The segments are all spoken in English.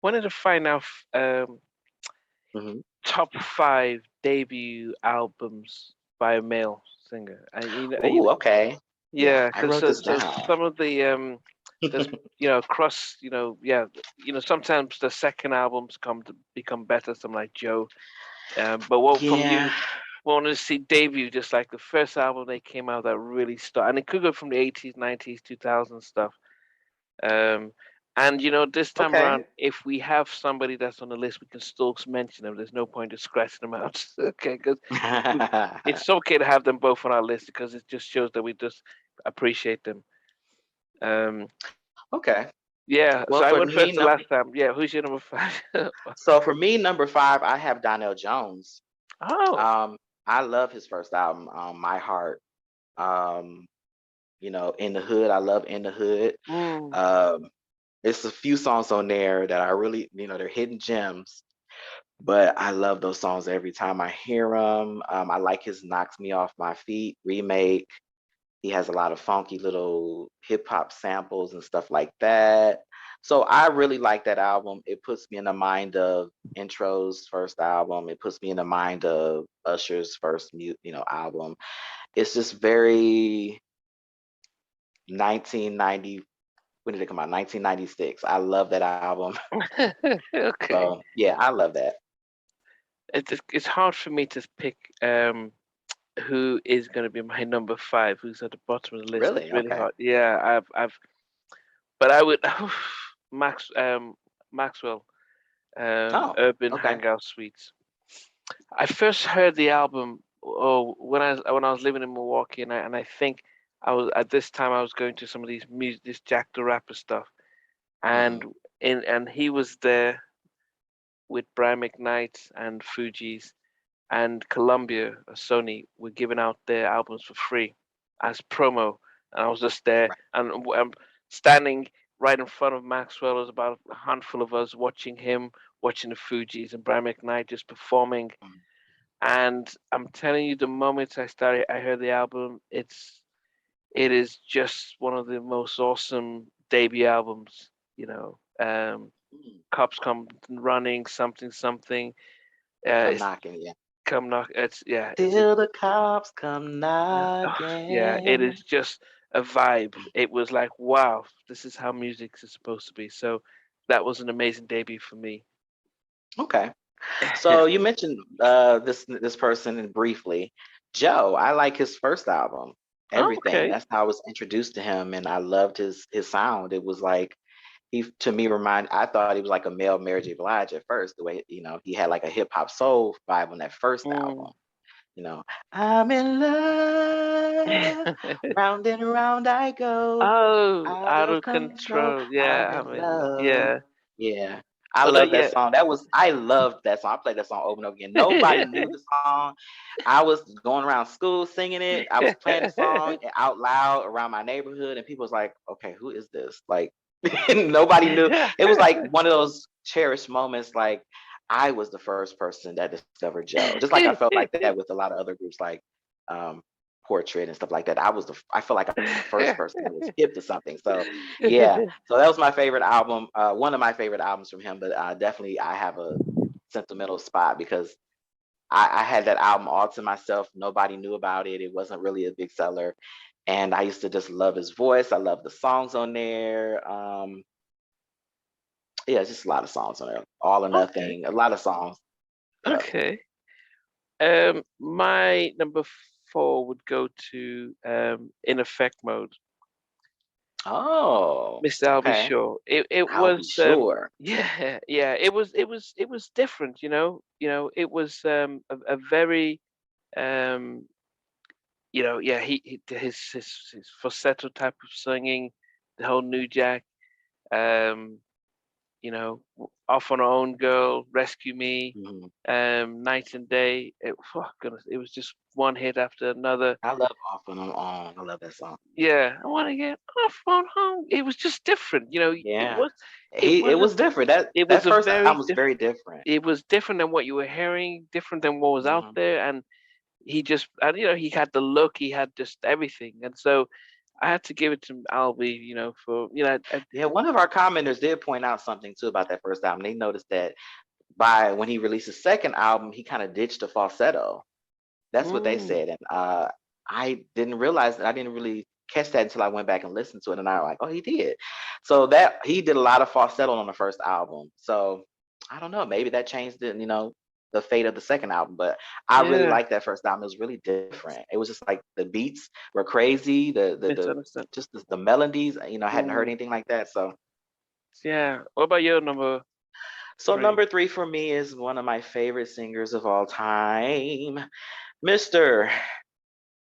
wanted to find out Hmm. top five debut albums by a male singer. Oh, okay. Yeah, Yeah, I because wrote this so down. some of the there's across yeah sometimes the second albums come to become better. Some like Joe, but what from Yeah. you? Want to see debut, just like the first album they came out that really started, and it could go from the 80s, 90s, 2000s stuff. Um, and this time Okay. around, if we have somebody that's on the list, we can still mention them. There's no point in scratching them out, okay? Because it's okay to have them both on our list because it just shows that we just appreciate them. Um, Okay. yeah. Well, So I for went me, first the last time. Yeah. Who's your number five? number five, I have Donnell Jones. Oh. Um, I love his first album, My Heart. Um, In the Hood. I love In the Hood. Mm. Um, it's a few songs on there that I really, they're hidden gems, but I love those songs every time I hear them. I like his Knocks Me Off My Feet remake. He has a lot of funky little hip hop samples and stuff like that. So I really like that album. It puts me in the mind of Intro's first album. It puts me in the mind of Usher's first album. It's just very 1990. When did it come out? 1996. I love that album. Okay. So yeah, I love that. It's hard for me to pick who is going to be my number five. Who's at the bottom of the list? It's Really? really Okay. hard. Yeah. But I would Max Maxwell Oh, Urban okay. Hangout Suites. I first heard the album when I was living in Milwaukee, and I think I was at this time I was going to some of these music, this Jack the Rapper stuff, and Hmm. he was there with Brian McKnight and Fugees, and Columbia or Sony were giving out their albums for free as promo, and I was just there Right. and I'm standing right in front of Maxwell. There's about a handful of us watching him, watching the Fugees and Brian McKnight just performing. Mhm. And I'm telling you, the moment I heard the album, it is just one of the most awesome debut albums. Mm. Cops come running, something something. Come It's knocking, yeah. come knock. It's yeah. It's a Till the cops come yeah. It is knocking. just a vibe. Mm. It was like wow, this is how music is supposed to be. So that was an amazing debut for me. Okay. So you mentioned this person briefly, Joe. I like his first album, Everything. Okay. That's how I was introduced to him, and I loved his sound. It was like he to me remind. I thought he was like a male Mary J. Blige at first. The way he had like a hip hop soul vibe on that first Mm. album. You know, I'm in love, round and round I go, Oh, out out of of control. control. I'm Yeah, I in mean, love. yeah. Yeah, I Although, love that yeah. song. I loved that song. I played that song over and over again. Nobody knew the song. I was going around school singing it. I was playing the song out loud around my neighborhood, and people was like, "Okay, who is this?" Like nobody knew. It was like one of those cherished moments. Like I was the first person that discovered Joe. Just like I felt like that with a lot of other groups, like um, Portrait and stuff like that. I feel like I was the first person that was hip to something. So yeah, so that was my favorite album, one of my favorite albums from him. But definitely, I have a sentimental spot because I had that album all to myself. Nobody knew about it. It wasn't really a big seller, and I used to just love his voice. I love the songs on there. Yeah, it's just a lot of songs on there. All or Okay. Nothing, a lot of songs. Yeah. Okay. My number four would go to In Effect Mode, Oh, Mr. I'll Be okay. Sure. It I'll be was sure. yeah, yeah. It was different. It was a very um yeah. His falsetto type of singing, the whole New Jack. Um, Off on Our Own Girl, Rescue Me, Mhm. Night and Day. Oh goodness, it was just one hit after another. I love Off and On. I love that song. Yeah, I want to get off on home. It was just different, It Yeah, was, it it wasn't. was different. That It that was a first album very was different. very different. It was different than what you were hearing, different than what was out Hmm. there, and he just, and he had the look, he had just everything, and so I had to give it to Albie, for Yeah, one of our commenters did point out something too about that first album. They noticed that when he released his second album, he kind of ditched the falsetto. That's what they mm, said, and I didn't realize that. I didn't really catch that until I went back and listened to it, and I was like, oh, he did. So that he did a lot of falsetto on the first album. So I don't know, maybe that changed the fate of the second album. But I really yeah, liked that first album. It was really different. It was just like the beats were crazy. it's The understand. just the melodies. I hadn't heard Mm, anything like that. So yeah. What about your number so three? number three for me is one of my favorite singers of all time, Mr.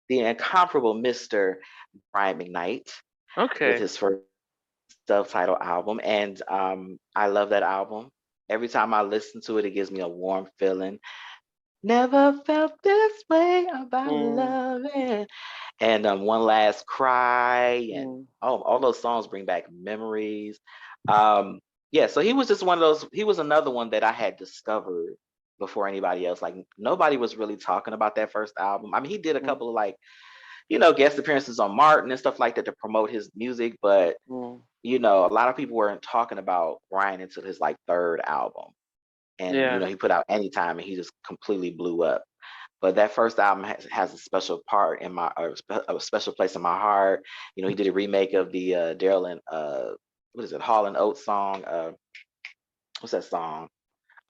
the incomparable Mr. Brian McKnight, with Okay. his first self-titled album. And I love that album. Every time I listen to it, it gives me a warm feeling. Never felt this way about Mm, loving. And One Last Cry, and mm, all those songs bring back memories. Um, yeah, so he was just one of those. He was another one that I had discovered before anybody else. Like nobody was really talking about that first album. I mean, he did a mm, couple of like guest appearances on Martin and stuff like that to promote his music, but mm. a lot of people weren't talking about Brian until his like third album. And Yeah. he put out Anytime and he just completely blew up. But that first album has a special part in a special place in my heart. He did a remake of the Daryl and what is it, Hall and Oates song. What's that song?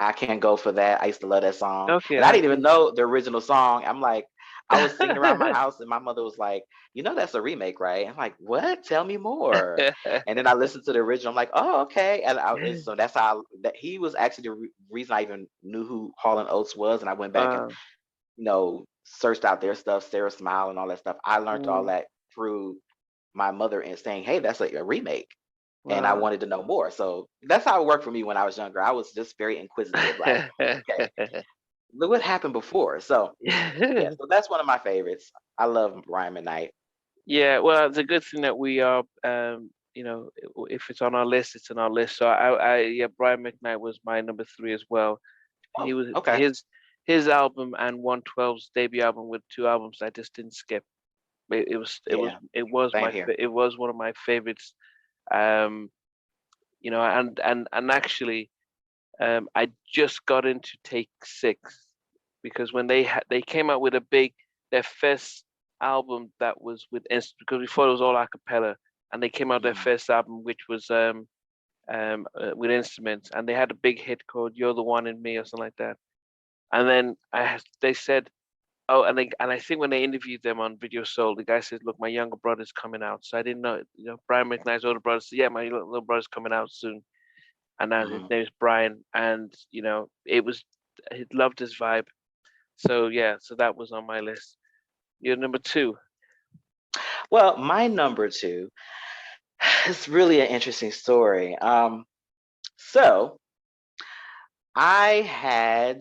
I Can't Go For That. I used to love that song. Okay. And I I didn't even can. know the original song. I'm like, I was singing around my house and my mother was like, that's a remake, right? I'm like, what? Tell me more. And then I listened to the original. I'm like, oh, okay. And so that's how that he was actually the reason I even knew who Hall and Oates was. And I went back and, uh, searched out their stuff, Sarah Smile and all that stuff. I learned all mm, that through my mother and saying, hey, that's a remake. And I wow. wanted to know more. So that's how it worked for me when I was younger. I was just very inquisitive, like, okay, look what happened before. So yeah, so that's one of my favorites. I love Brian McKnight. Yeah, well, it's a good thing that we are, if it's on our list, it's on our list. So yeah, Brian McKnight was my number three as well. He Oh, was okay. his album and 112's debut album with two albums I just didn't skip. Yeah, same here. It was one of my favorites. Um, and actually, I just got into Take Six because when they came out with their first album that was with because before it was all a cappella, and they came out their Mhm. first album which was with instruments, and they had a big hit called "You're the One in Me" or something like that. And then they said, oh, and I think when they interviewed them on Video Soul, the guy said, "Look, my younger brother's coming out." So I didn't know, Brian McKnight's older brother said, "Yeah, my little brother's coming out soon." And now his Mhm. name is Brian, and he loved his vibe. So yeah, so that was on my list. You're number two. Well, my number two is really an interesting story. So I had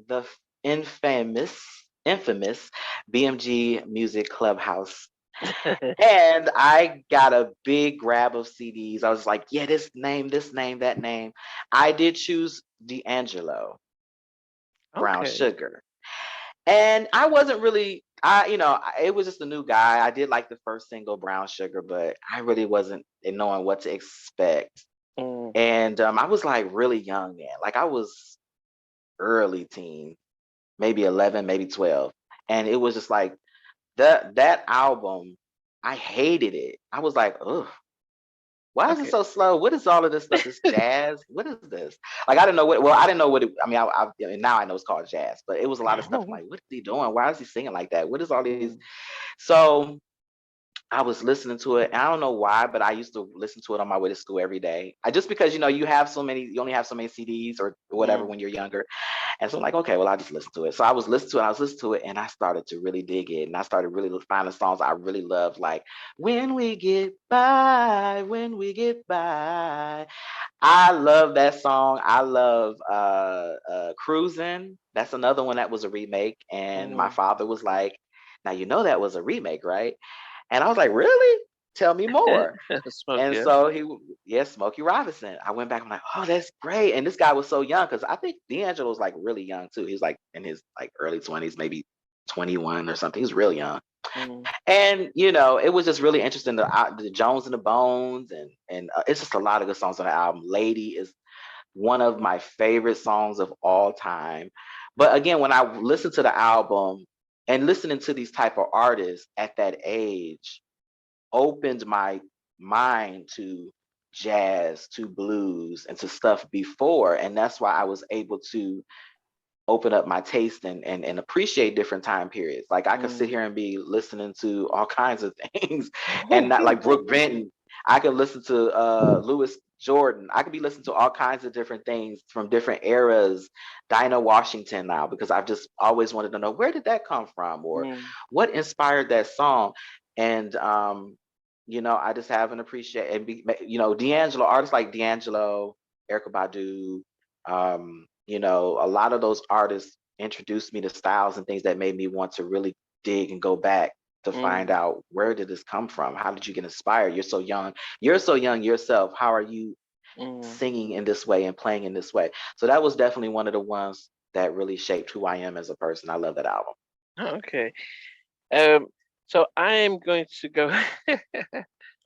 the infamous, infamous BMG Music Clubhouse. And I got a big grab of CDs. I was like, yeah, this name, that name. I did choose D'Angelo, Brown Okay. Sugar. And I wasn't really, it was just a new guy. I did like the first single, Brown Sugar, but I really wasn't knowing what to expect. Mm, And I was like really young then. Like I was early teen, maybe 11, maybe 12. And it was just like that album, I hated it. I was like, ugh, why is it okay. so slow? What is all of this stuff? This jazz? What is this? Like I didn't know what. Well, I didn't know what. I mean, and now I know it's called jazz, but it was a lot of stuff. I'm like, what is he doing? Why is he singing like that? What is all these? Mm, So I was listening to it, and I don't know why, but I used to listen to it on my way to school every day. I just because you only have so many CDs or whatever mm, when you're younger, and so I'm like, okay, well, I just listen to it. So I was listening to it, and I started to really dig it, and I started really finding songs I really loved, like When We Get By. I love that song. I love Cruising. That's another one that was a remake, and my mm. father was like, now that was a remake, right? And I was like, really? Tell me more. Smoke, And yeah. so yes, Smokey Robinson. I went back. I'm like, oh, that's great. And this guy was so young because I think D'Angelo was like really young too. He was like in his like early 20s, maybe 21 or something. He was real young. Mm. And it was just really interesting. The Jones and the Bones, and it's just a lot of good songs on the album. Lady is one of my favorite songs of all time. But again, when I listened to the album and listening to these type of artists at that age, opened my mind to jazz, to blues, and to stuff before. And that's why I was able to open up my taste and appreciate different time periods. Like I could sit Mm. here and be listening to all kinds of things and not like Brooke Benton. I could listen to Lewis Jordan. I could be listening to all kinds of different things from different eras. Dinah Washington now, because I've just always wanted to know, where did that come from, or Mm. what inspired that song. And I just have an appreciate and D'Angelo, artists like D'Angelo, Erykah Badu, a lot of those artists introduced me to styles and things that made me want to really dig and go back to find Mm. out, where did this come from? How did you get inspired? You're so young. You're so young yourself. How are you Mm. singing in this way and playing in this way? So that was definitely one of the ones that really shaped who I am as a person. I love that album. Okay. Um, so I am going to go a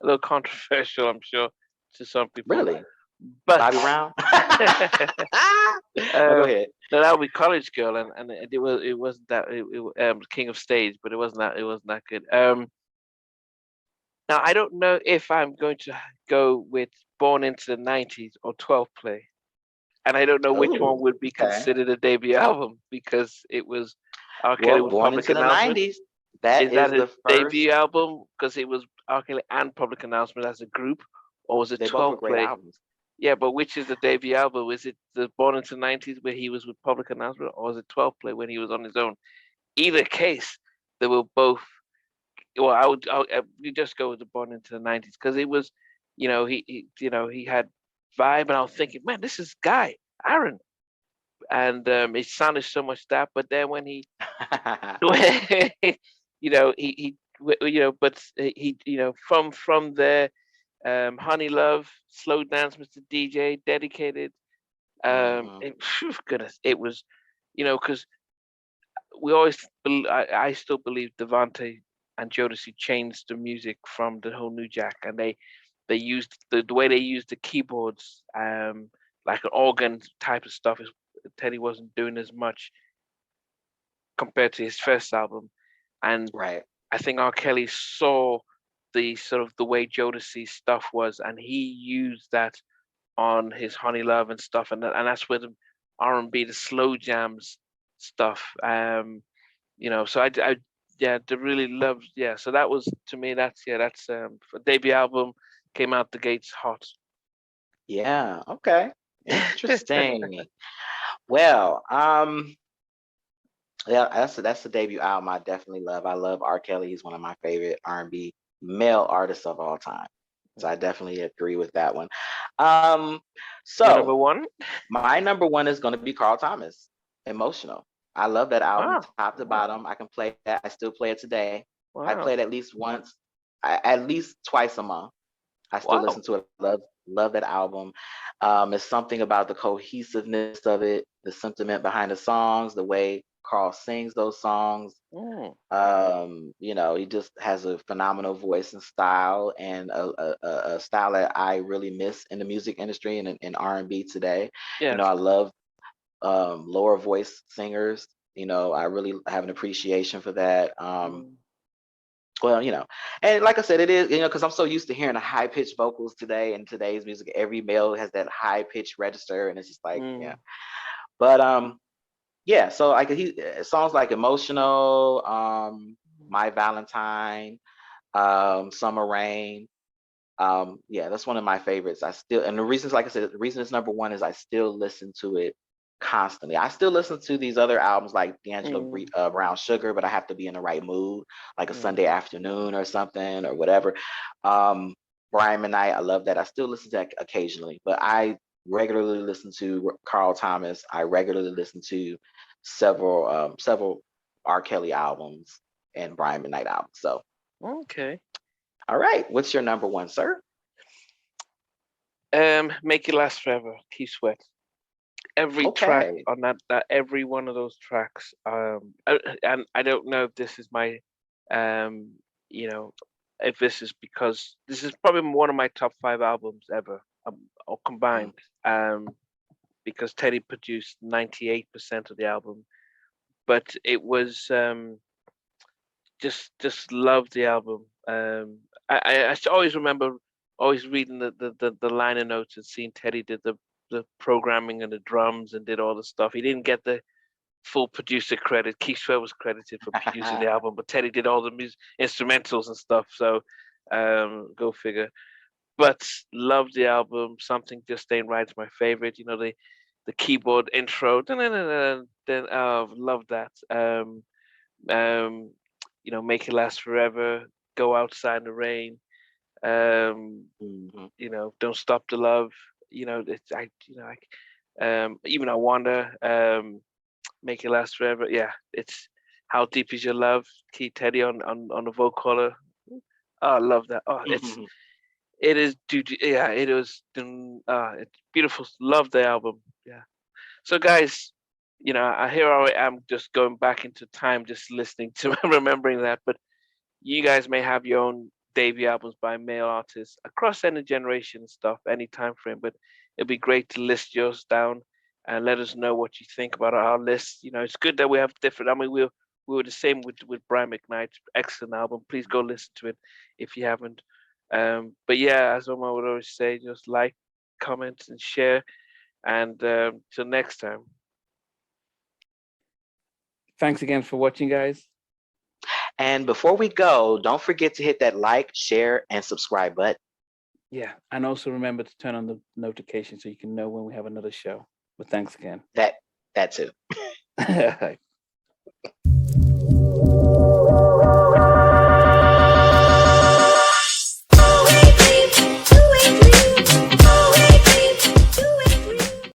little controversial, I'm sure, to some people, Really? but Bobby Brown? Oh, go um, ahead. no, that would be College Girl, and it wasn't that King of Stage, but it wasn't that good. Now I don't know if I'm going to go with Born into the '90s or 12 Play, and I don't know which one Oh, would be okay. considered a debut album because it was R. Kelly Well, with Born Public into the Announcement. 90s, that Is that is his the first. debut album because it was R. Kelly and Public Announcement as a group, or was it They both 12 were great Play? albums. Yeah, but which is the debut album? Is it the Born into the '90s where he was with Public Announcement, or was it 12 Play when he was on his own? Either case, they were both. Well, you just go with the Born into the '90s because it was, he had vibe, and I was thinking, man, this is Guy Aaron, and it sounded so much that. But then when he, but from there, Honey Love, Slow Dance, Mr. DJ, Dedicated. Mhm. Goodness, it was, because we always, I still believe Devante and Jodeci changed the music from the whole New Jack, and they used the way they used the keyboards, like an organ type of stuff. Is Teddy wasn't doing as much compared to his first album, and Right. I think R. Kelly saw the sort of the way Jodeci stuff was, and he used that on his Honey Love and stuff, and that's where the R&B, the slow jams stuff. So I yeah, they really loved, yeah. So that was, to me, that's for debut album, came out the gates hot. Yeah. Okay. Interesting. Well, yeah, that's the debut album I definitely love. I love R. Kelly. He's one of my favorite R&B male artists of all time. So I definitely agree with that one. Um, Your so number one? my number one is going to be Carl Thomas, Emotional. I love that album Wow, top to bottom. I can play that. I still play it today. I play it wow, at least once, at least twice a month. I still wow. listen to it. Love that album. It's something about the cohesiveness of it, the sentiment behind the songs, the way Carl sings those songs. Mm, He just has a phenomenal voice and style, and a style that I really miss in the music industry and in R&B today. yes. I love lower voice singers. I really have an appreciation for that. Mm, Well, and like I said, it is, because I'm so used to hearing the high pitched vocals today in today's music. Every male has that high pitched register, and it's just like, yeah. mm, But yeah. So like songs like Emotional, My Valentine, Summer Rain. Yeah, that's one of my favorites. I still, and the reasons, like I said, the reason it's number one is I still listen to it constantly. I still listen to these other albums like D'Angelo mm, Brown Sugar, but I have to be in the right mood, like a mm, Sunday afternoon or something or whatever. Um, Brian McKnight, I love that. I still listen to that occasionally, but I regularly listen to Carl Thomas. I regularly listen to several R. Kelly albums and Brian McKnight albums. So, okay. all right, what's your number one, sir? Make It Last Forever, Keith Sweat. Every track Okay. on that every one of those tracks, and I don't know if this is my You know, if this is because this is probably one of my top 5 albums ever, or combined. Because Teddy produced 98% of the album, but it was just loved the album. I always remember always reading the liner notes and seeing Teddy did the programming and the drums and did all the stuff. He didn't get the full producer credit. Keith Sweat was credited for producing the album, but Teddy did all the instrumentals and stuff. So go figure. But loved the album. Something Just Ain't Right's my favorite. You know, the keyboard intro. Then love that. You know, Make It Last Forever, Go Outside in the Rain. You know, Don't Stop the Love. You know, even I Wonder. Make It Last Forever. Yeah, it's How Deep Is Your Love? Keith Teddy on the vocoder. Oh, I love that. Oh, it is, dude. Yeah, it was. It's beautiful. Love the album. Yeah. So, guys, you know, here I am just going back into time, just listening to remembering that. But you guys may have your own debut albums by male artists across any generation and stuff, any time frame. But it'd be great to list yours down and let us know what you think about our list. You know, it's good that we have different. I mean, we were the same with Brian McKnight's excellent album. Please go listen to it if you haven't. But yeah, as Omar would always say, just like, comment, and share. And till next time. Thanks again for watching, guys. And before we go, don't forget to hit that like, share, and subscribe button. Yeah, and also remember to turn on the notification so you can know when we have another show. But thanks again. That too.